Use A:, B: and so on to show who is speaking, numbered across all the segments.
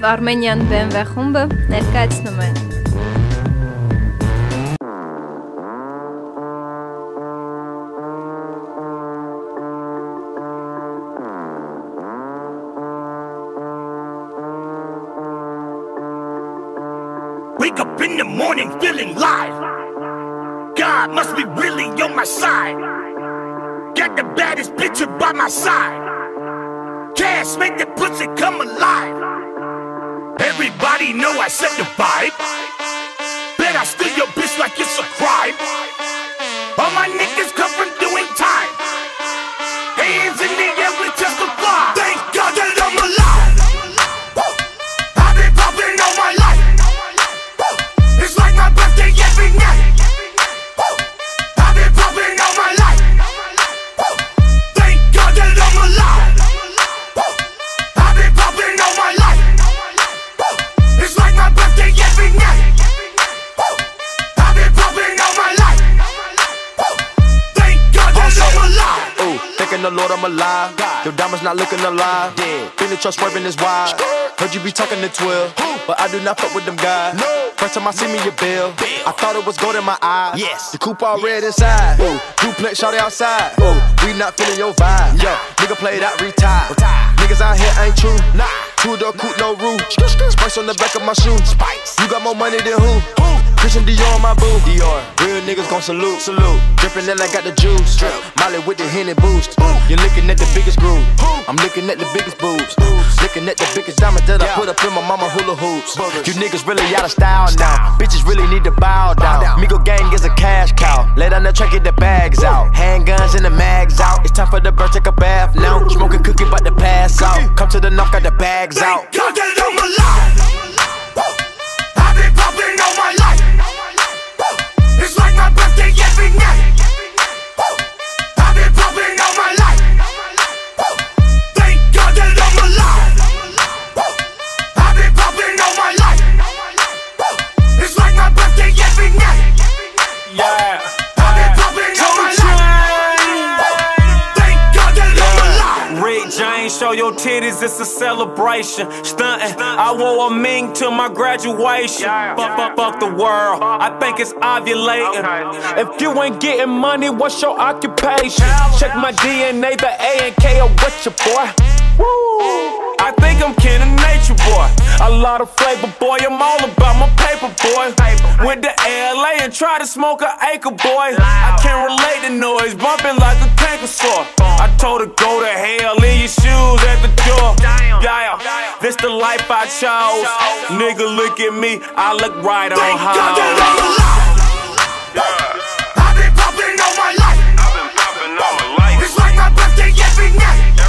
A: Armenian BMW խումբը ներկայացնում է
B: Wake up in the morning feeling live. God must be really on my side. Got the baddest bitch by my side. Cash make the pussy come alive. Everybody know I set the vibe. Bet I steal your bitch like it's a crime. All my niggas come from doing time. Hands in the air, we testify. Thank God that I'm alive. I've been popping all my life. It's like my birthday every night. I've been popping all my life. Thank God that I'm alive. I've been popping all my life. It's like my birthday every night. I've been popping all my life. Thank God that I'm alive.
C: Ooh, thanking the Lord I'm alive. Your diamonds not looking alive. Feel the truck swerving is wild. Heard you be talking to 12, but I do not fuck with them guys. First time I see me a bill, I thought it was gold in my eye. Yes, the coupe all red inside. Ooh, duplex shawty outside. Ooh, we not feeling your vibe. Yo, nigga played out, retired. Niggas out here ain't true. Nah, two-door coupe, no roof. Spice on the back of my shoe. You got more money than who? Christian Dior on my boo. Dior, real niggas gon' salute. Drippin' that I got the juice. Molly with the Henny boost. You're looking at the biggest groove. I'm looking at the biggest boobs. Looking at the biggest diamond that I put up in my mama hula hoops. You niggas really out of style now. Bitches really need to bow down. Migo gang is a cash cow. Lay down the track, get the bags out. Handguns and the mags out. It's time for the bird, take a bath now. Smoking cookie, bout to pass out. Come to the knock, got the bags out.
B: Thank God that I'm alive. I've been popping all my life. It's like my birthday every night. I've been popping all my life. Thank God that I'm alive. I've been popping all my life. It's like my birthday every night.
D: Yeah.
B: I've been popping all my life. Thank God that I'm alive.
D: Rick James, show your titties, it's a celebration. Stuntin', I wore a mink to my graduation. Fuck the world, I think it's ovulating. If you ain't getting money, what's your occupation? Check my DNA, the A and K are with your boy. Woo. I think I'm kin of nature, boy. A lot of flavor, boy. I'm all about my paper, boy. Went to LA and tried to smoke an acre, boy. I can't relate to noise, bumping like a tanker saw. I told her go to hell, leave your shoes at the door. Yeah, this the life I chose. Nigga, look at me, I look right on
B: Thank
D: how.
B: God that I'm alive. I've been popping all my life. It's like my birthday every night.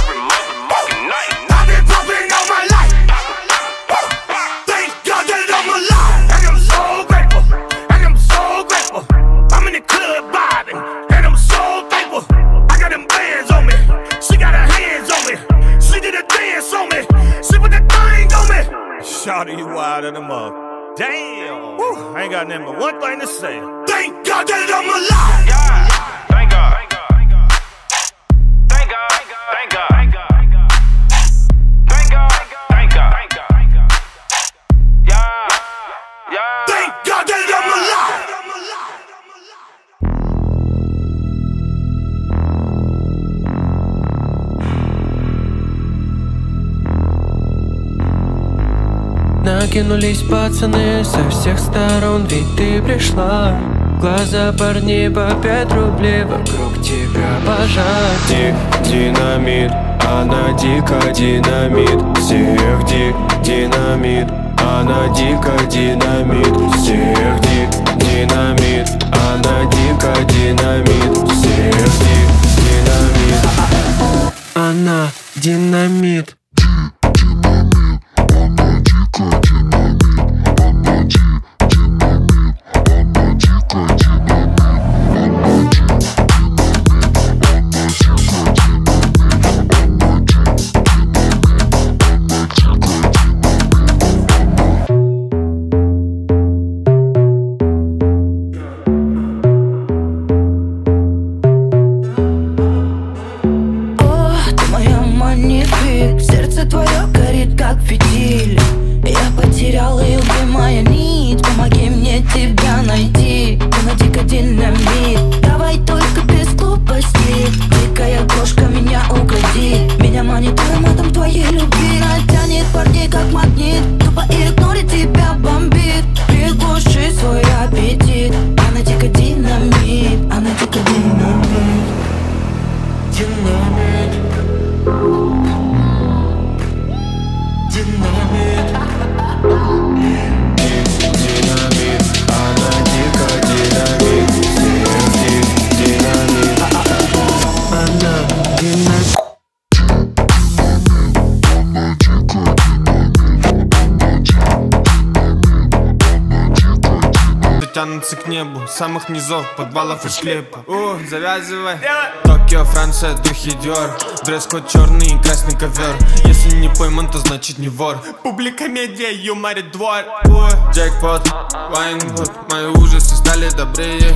B: I've been popping all my life. Thank God that I'm alive. And I'm so grateful. And I'm so grateful. I'm in the club vibing. And I'm so thankful. I got them bands on me. She got her hands on me. She did a dance on me. She put that thing on me.
E: Shawty, you wild in the mug. Damn. Woo, I ain't got nothing but one thing to say.
B: Thank God that I'm alive.
D: Thank God. Thank God. Thank God. Thank God. Thank God. Thank God. Yeah. Yeah.
B: Thank God that I'm alive.
F: Накинулись пацаны со всех сторон, ведь ты пришла. Глаза парней по 5 рублей, вокруг тебя пожар. Динамит, она дико динамит. Всех динамит, она дико динамит. Всех динамит, она дико динамит. Всех динамит, она динамит.
G: Magnifique, как магнит. Тупо игнорить тебя бомбит. Приглуши свой аппетит. Она дико динамит. Она дико динамит.
F: Динамит. Динамит. Динамит. Она дико динамит. Динамит. Она динамит.
H: Тянутся к небу, с самых низов, подвалов и склепа. Завязывай. Токио, Франция, духи Диор. Дресс-код черный и красный ковер. Если не пойман, то значит не вор. Публика медиа, юморит двор. Джекпот, Вайнгуд. Мои ужасы стали добрее.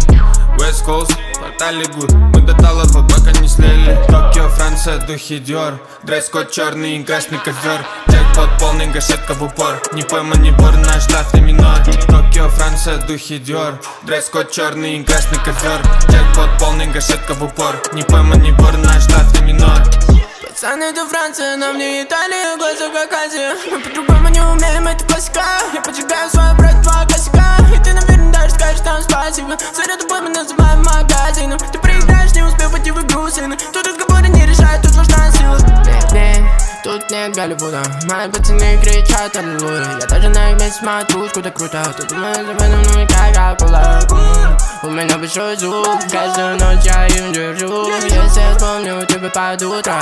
H: West Coast, портали гуд. Мы до талов, пока не слили. Токио, Франция, духи Диор. Дресс-код черный и красный ковер. Джекпот полный, гашетка в упор. Не пойман, не вор, наш штатный минор. Токио, Франция, духи Диор. Дресс-код черный и красный ковер. Джекпот полный, гашетка в упор. Не пойман, не вор, наш штатный минор.
F: Пацаны, это Франция, нам не Италия, глаза как Азия. Мы по-другому не умеем, это классика. Я поджигаю свой брат, два косяка. И ты, наверное, даже скажешь там спасибо. За тобой мы называем магазином. Ты проиграешь, не успев войти в игру, сына. Тут разговоры не решают, тут важна сила. Тут нет Голливуда. Мои пацаны кричат аллилуйя. Я даже на их месте смотрю, куда круто. Ты думаешь об этом, ну и как акула. У меня большой звук, каждую ночь я им держу. Если я вспомню тебя под утро,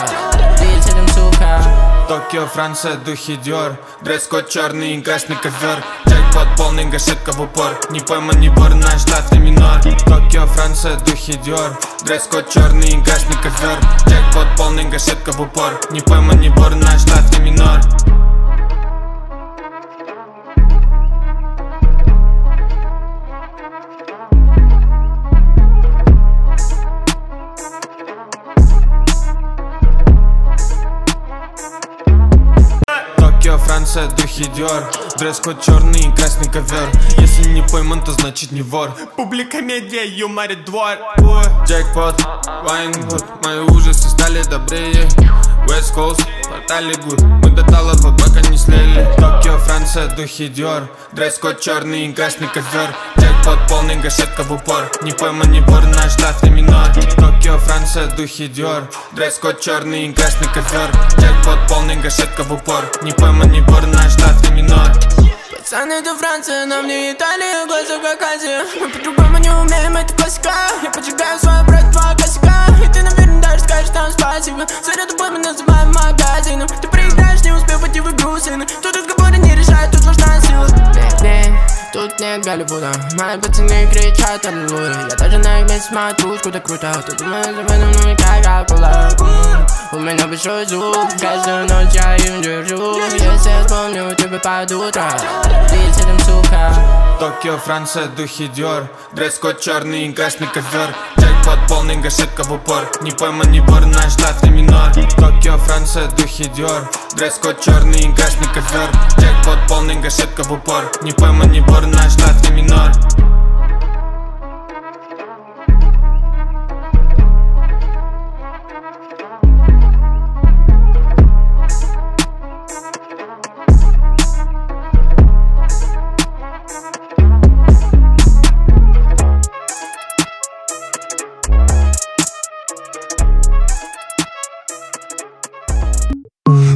F: ты с этим, сука.
H: Токио, Франция, духи Диор. Дресс-код черный и красный ковер. Джекпот полный, гашетка в упор. Не пойман, не вор, наш штатный минор. Токио, Франция, духи Диор. Дресс-код черный и красный ковер. Джекпот полный, гашетка в упор. Не пойман, не вор, наш штатный минор. Токио, Франция, духи Диор. Дресс-код черный и красный ковер. Если не пойман, то значит не вор. Публика медиа, юморит двор. Джекпот, Вайнгуд. Мои ужасы стали добрее. West Coast, портали гуд. Мы до талов, пока не слили. Токио, Франция, духи Диор. Дресс-код черный и красный ковер. Джекпот полный, гашетка в упор. Не пойман, не вор, наш штатный минор. Токио, Франция, духи Диор. Дресс-код черный и красный ковер. Джекпот полный, гашетка в упор. Не пойман, не вор, наш штатный минор.
F: Пацаны, это Франция, нам не Италия, глаза как Азия. Мы по-другому не умеем, это классика. Я поджигаю свой брат, два косяка. И ты, наверное, даже скажешь там спасибо. За тобой мы называем магазином. Ты проиграешь, не успев войти в игру, сына. Тут разговоры не решают, тут важна сила. Тут нет Голливуда. Мои пацаны кричат аллилуйя. Я даже на их месте смотрю, куда круто. Ты думаешь об этом, ну и как акула. У меня большой звук, каждую ночь я им держу. Если я вспомню тебя под утро, ты с этим, сука.
H: Токио, Франция, духи Диор. Дресс-код черный и красный ковер. Джекпот полный, гашетка в упор. Не пойман, не вор, наш штатный минор. Токио, Франция, духи Диор. Дресс-код черный и красный ковер. Джекпот полный, гашетка в упор. Не пойман, не вор, наш штатный минор.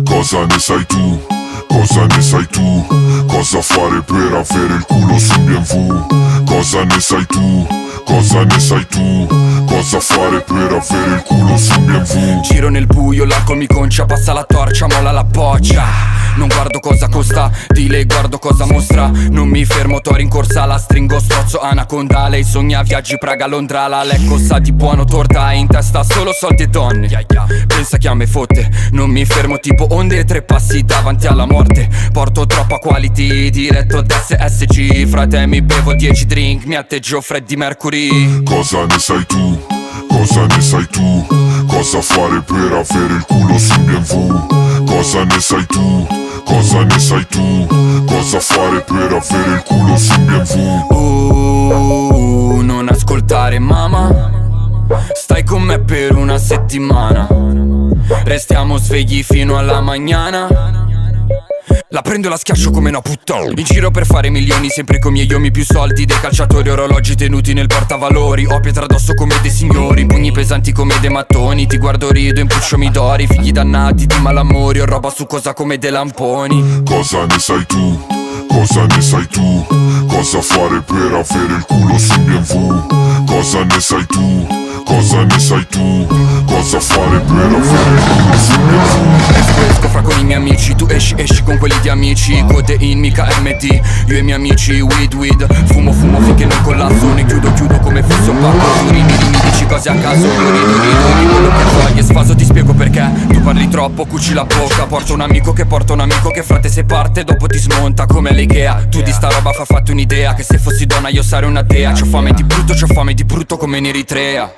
I: Cosa ne sai tu? Cosa ne sai tu? Cosa fare per avere il culo su BMW? Cosa ne sai tu? Cosa ne sai tu? Cosa fare per avere il culo su BMW?
J: Giro nel buio, l'alcol mi concia, passa la torcia, molla la boccia. Non guardo cosa costa, di lei guardo cosa mostra. Non mi fermo, tori in corsa, la stringo, strozzo anaconda. Lei sogna viaggi Praga, Londra, la Lecco sa di buono torta. In testa solo soldi e donne, pensa che a me fotte. Non mi fermo tipo onde, 3 passi davanti alla morte. Porto troppa quality, diretto ad SSG. Frate mi bevo 10 drink, mi atteggio Freddie Mercury.
I: Cosa ne sai tu? Cosa ne sai tu? Cosa fare per avere il culo su BMW? Cosa ne sai tu? Cosa ne sai tu? Cosa fare per avere il culo su BMW?
J: Non ascoltare mamma, stai con me per una settimana. Restiamo svegli fino alla mañana. La prendo e la schiaccio come una puttana. In giro per fare milioni, sempre con i miei omi più soldi dei calciatori, orologi tenuti nel portavalori. Ho pietra addosso come dei signori, pugni pesanti come dei mattoni. Ti guardo rido, impulscio midori, figli dannati di malamori. Ho roba su cosa come dei lamponi.
I: Cosa ne sai tu? Cosa ne sai tu? Cosa fare per avere il culo su BMW? Cosa ne sai tu? Cosa ne sai tu? Cosa fare per avere il culo su BMW?
J: Esco fra con i miei amici, tu esci con quelli di amici. Codein, mica MD, io e i miei amici weed. Fumo finché non collasso, ne chiudo come fosse un pacco. Tu rimi, dici cose a caso, io rido di quello che voglio. Sfaso, ti spiego perché tu parli troppo, cuci la bocca. Porto un amico che frate se parte dopo ti smonta come l'Ikea. Tu di sta roba fa fatto un'idea, che se fossi donna io sarei una dea. C'ho fame di brutto come in Eritrea.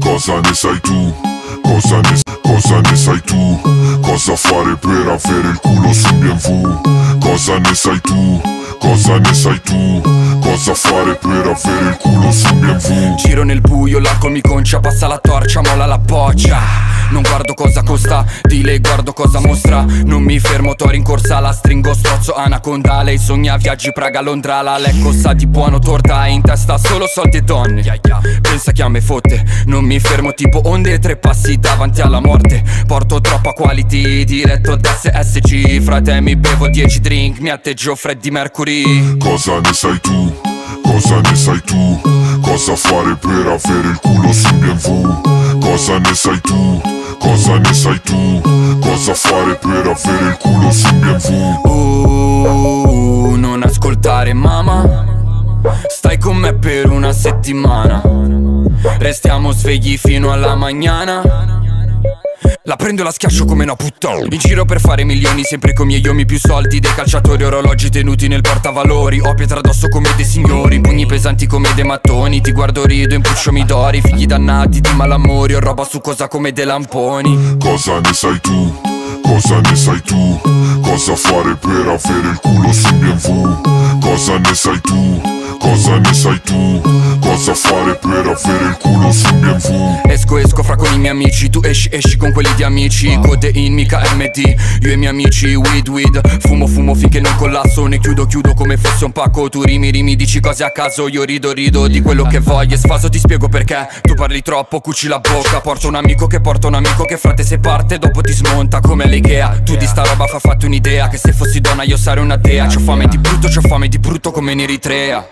I: Cosa ne sai tu? Cosa ne sai tu? Cosa fare per avere il culo su BMW? Cosa ne sai tu? Cosa ne sai tu? Cosa fare per avere il culo su BMW?
J: Giro nel buio, l'alcol mi concia, passa la torcia, molla la boccia. Non guardo cosa costa, di lei guardo cosa mostra. Non mi fermo, tori in corsa, la stringo, strozzo anaconda. Lei sogna viaggi Praga, Londra, la lecco sa di buono torta. In testa solo soldi e donne, pensa che a me fotte. Non mi fermo tipo onde, 3 passi davanti alla morte. Porto troppa quality, diretto da SSG. Frate mi bevo 10 drink, mi atteggio Freddie Mercury.
I: Cosa ne sai tu? Cosa ne sai tu? Cosa fare per avere il culo su BMW? Cosa ne sai tu? Cosa ne sai tu? Cosa fare per avere il culo su BMW?
J: Non ascoltare mamma, stai con me per una settimana. Restiamo svegli fino alla mañana. La prendo e la schiaccio come una puttana. In giro per fare milioni, sempre con i miei omi più soldi dei calciatori, orologi tenuti nel portavalori. Ho pietra addosso come dei signori, pugni pesanti come dei mattoni. Ti guardo rido, impulscio midori, figli dannati di malamori. Ho roba su cosa come dei lamponi.
I: Cosa ne sai tu? Cosa ne sai tu? Cosa fare per avere il culo su BMW? Cosa ne sai tu? Cosa ne sai tu? Cosa fare per avere il culo su BMW?
J: Esco fra con i miei amici, tu esci con quelli di amici. Codein, mica MD, io e i miei amici weed. Fumo finché non collasso, ne chiudo come fosse un pacco. Tu rimi, dici cose a caso, io rido di quello che voglio. Sfaso, ti spiego perché tu parli troppo, cuci la bocca. Porto un amico che frate se parte dopo ti smonta come l'Ikea. Tu di sta roba fa fatto un'idea, che se fossi donna io sarei una dea. C'ho fame di brutto come in Eritrea.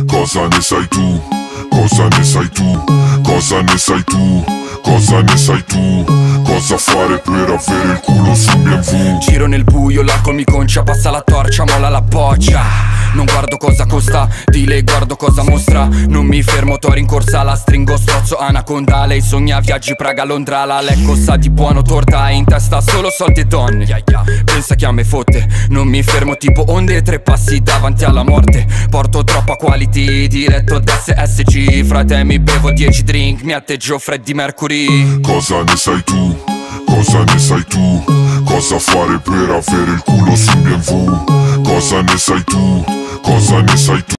I: Cosa ne sai tu? Cosa ne sai tu? Cosa ne sai tu? Cosa ne sai tu? Cosa fare per avere il culo su BMW?
J: Giro nel buio, l'alcol mi concia, passa la torcia, molla la boccia. Non guardo cosa costa, di lei guardo cosa mostra. Non mi fermo, tori in corsa, la stringo, strozzo anaconda. Lei sogna viaggi Praga, Londra, la lecco sa di buono torta. In testa solo soldi e donne, pensa che a me fotte. Non mi fermo tipo onde, 3 passi davanti alla morte. Porto troppa quality, diretto da SSG. Frate mi bevo 10 drink, mi atteggio Freddie Mercury.
I: Cosa ne sai tu? Cosa ne sai tu? Cosa fare per avere il culo su BMW? Cosa ne sai tu? Cosa ne sai tu?